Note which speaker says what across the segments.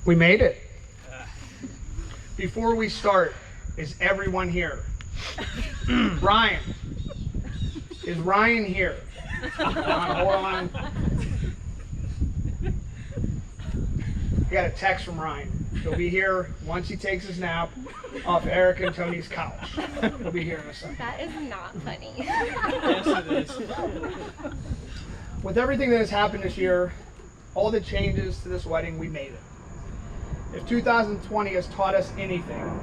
Speaker 1: We made it. Before we start, is everyone here? Ryan. Is Ryan here? Hold on. I got a text from Ryan. He'll be here once he takes his nap off Eric and Tony's couch. He'll be here in a second.
Speaker 2: That is not funny.
Speaker 3: Yes, it is.
Speaker 1: With everything that has happened this year, all the changes to this wedding, we made it. If 2020 has taught us anything,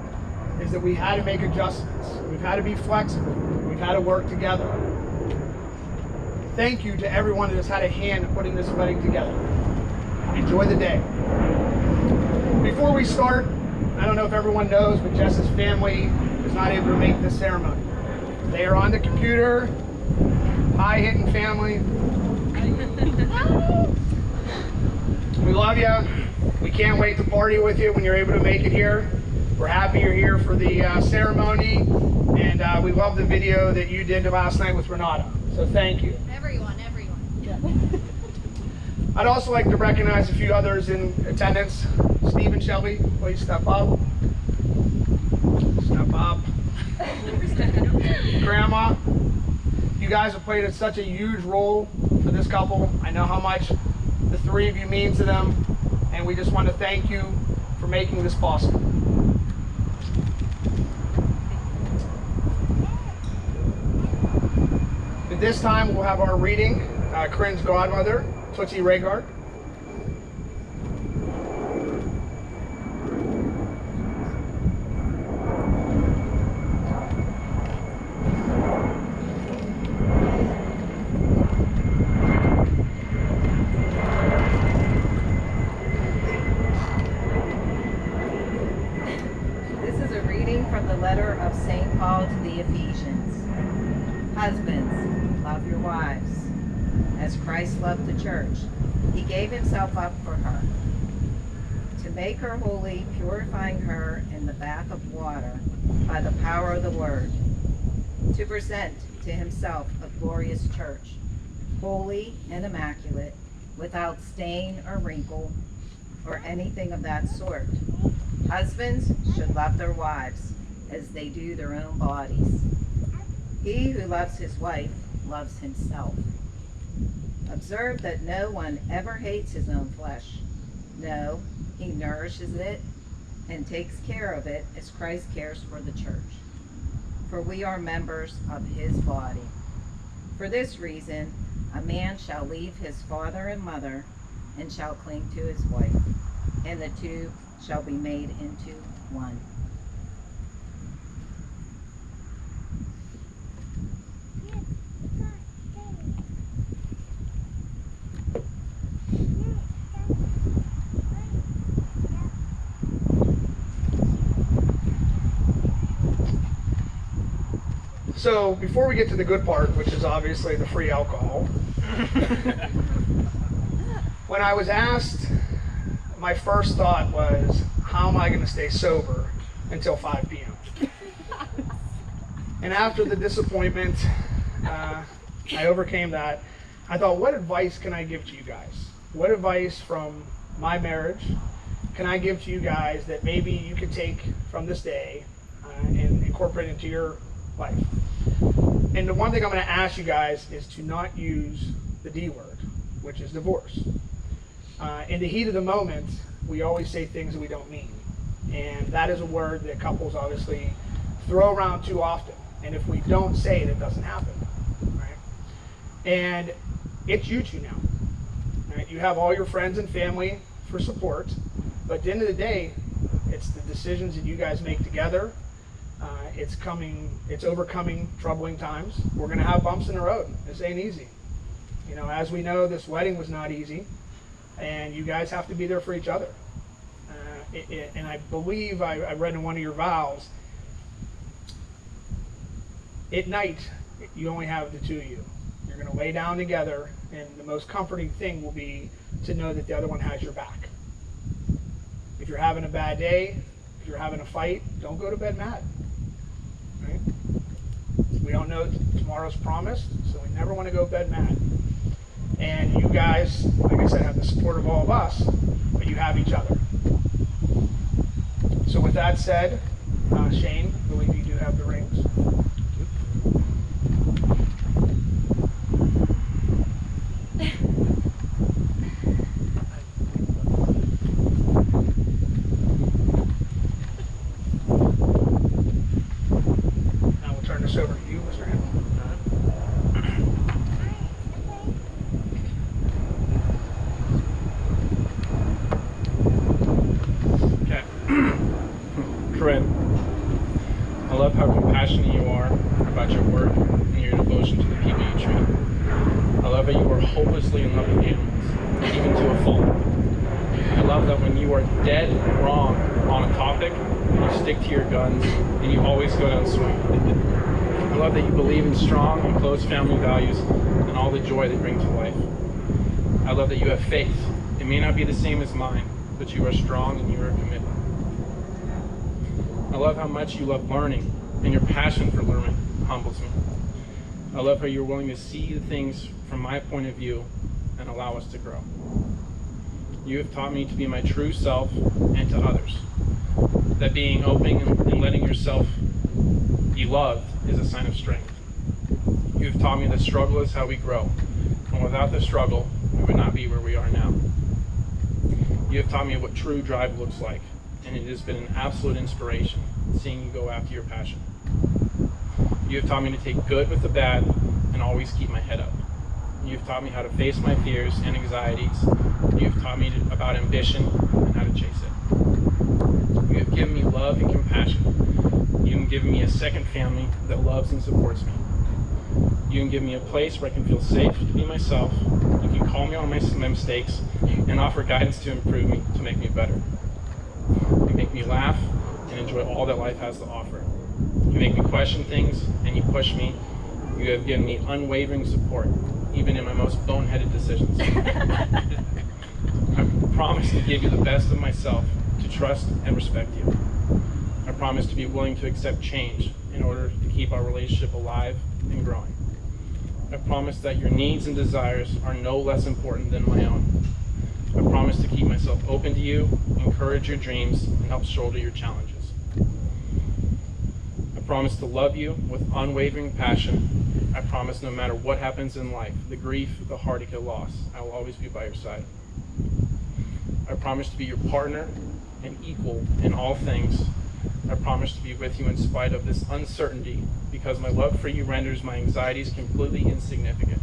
Speaker 1: is that we had to make adjustments. We've had to be flexible. We've had to work together. Thank you to everyone that has had a hand in putting this wedding together. Enjoy the day. Before we start, I don't know if everyone knows, but Jess's family was not able to make this ceremony. They are on the computer. Hi, Hinton family. We love you. We can't wait to party with you when you're able to make it here. We're happy you're here for the ceremony, and we love the video that you did last night with Renata. So thank you.
Speaker 2: Everyone.
Speaker 1: I'd also like to recognize a few others in attendance. Steve and Shelby, please step up. Step up. Grandma, you guys have played such a huge role for this couple. I know how much the three of you mean to them, and we just want to thank you for making this possible. At this time, we'll have our reading. Corinne's godmother, Tootsie Rhaegar.
Speaker 4: This is a reading from the letter of St. Paul to the Ephesians. Husbands, love your wives, as Christ loved the church. He gave himself up for her, to make her holy, purifying her in the bath of water by the power of the word, to present to himself a glorious church, holy and immaculate, without stain or wrinkle or anything of that sort. Husbands should love their wives as they do their own bodies. He who loves his wife loves himself. Observe that no one ever hates his own flesh. No, he nourishes it and takes care of it as Christ cares for the church. For we are members of his body. For this reason, a man shall leave his father and mother and shall cling to his wife, and the two shall be made into one.
Speaker 1: So before we get to the good part, which is obviously the free alcohol, when I was asked, my first thought was, how am I going to stay sober until 5 p.m.? And after the disappointment, I overcame that. I thought, what advice can I give to you guys? What advice from my marriage can I give to you guys that maybe you could take from this day and incorporate into your life? And the one thing I'm going to ask you guys is to not use the D word, which is divorce. In the heat of the moment, we always say things that we don't mean. And that is a word that couples obviously throw around too often. And if we don't say it, it doesn't happen. Right? And it's you two now. Right? You have all your friends and family for support. But at the end of the day, it's the decisions that you guys make together. It's overcoming troubling times. We're going to have bumps in the road. This ain't easy. You know, as we know, this wedding was not easy. And you guys have to be there for each other. And I believe I read in one of your vows, at night, you only have the two of you. You're going to lay down together, and the most comforting thing will be to know that the other one has your back. If you're having a bad day, if you're having a fight, don't go to bed mad. Right? We don't know tomorrow's promised, so we never want to go to bed mad. And you guys, like I said, have the support of all of us, but you have each other. So with that said, Shane, I believe you do have the rings. Now we'll turn this over to you, Mr. Hamilton.
Speaker 3: Okay. Corinne, I love how compassionate you are about your work and your devotion to the people you treat. I love that you are hopelessly in love with animals, even to a fault. I love that when you are dead wrong on a topic, you stick to your guns and you always go down swinging. I love that you believe in strong and close family values and all the joy they bring to life. I love that you have faith. It may not be the same as mine, but you are strong and you are committed. I love how much you love learning, and your passion for learning humbles me. I love how you're willing to see the things from my point of view and allow us to grow. You have taught me to be my true self and to others. That being open and letting yourself be loved is a sign of strength. You have taught me that struggle is how we grow, and without the struggle, we would not be where we are now. You have taught me what true drive looks like, and it has been an absolute inspiration seeing you go after your passion. You have taught me to take good with the bad and always keep my head up. You have taught me how to face my fears and anxieties. You have taught me about ambition and how to chase it. You have given me love and compassion. You have given me a second family that loves and supports me. You can give me a place where I can feel safe to be myself. You can call me on my mistakes and offer guidance to improve me, to make me better. You make me laugh and enjoy all that life has to offer. You make me question things and you push me. You have given me unwavering support, even in my most boneheaded decisions. I promise to give you the best of myself, to trust and respect you. I promise to be willing to accept change in order to keep our relationship alive and growing. I promise that your needs and desires are no less important than my own. I promise to keep myself open to you, encourage your dreams, and help shoulder your challenges. I promise to love you with unwavering passion. I promise no matter what happens in life, the grief, the heartache, the loss, I will always be by your side. I promise to be your partner and equal in all things. I promise to be with you in spite of this uncertainty, because my love for you renders my anxieties completely insignificant.